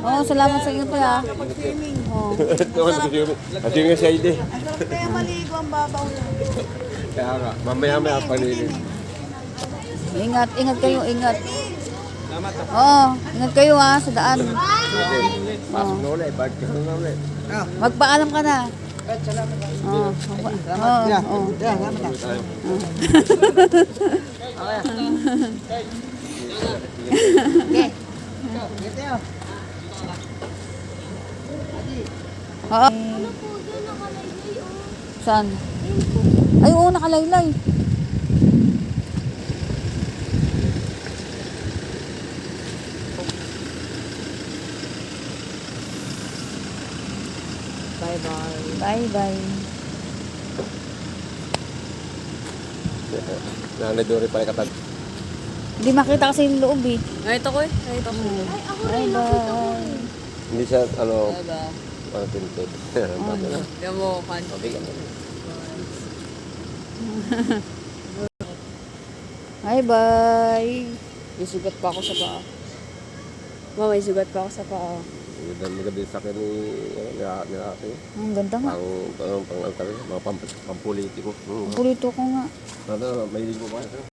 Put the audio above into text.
Oo, salamat sa iyo pa. Swimming. Oo. Kasi nga siya hindi. Ang sarap kaya maligo ang babaw niya. Kaya nga, mamaya panilin. Ingat, ingat kayo, ingat. Oo, ingat kayo ha, sa daan. Pasok na ulit, bakit ka na ulit? Magpaalam ka na. Oo. Oo. Oo. Oo. Saan? Ay, oo, nakalaylay. Bye-bye. Bye-bye. Nanay pa katag. Hindi makita kasi yung loob eh. Nakita ko eh. Nakita ko. Bye-bye. Hindi siya, Bye-bye. parang tinted. Yan mo, kan. Bye-bye. May sugat pa ako sa paa. Ma, may sugat pa ako sa paa. Magabi sa akin ni ate. Ang ganda nga. Pang altar, mga pampolitiko. Pulito ko nga. May ligo pa.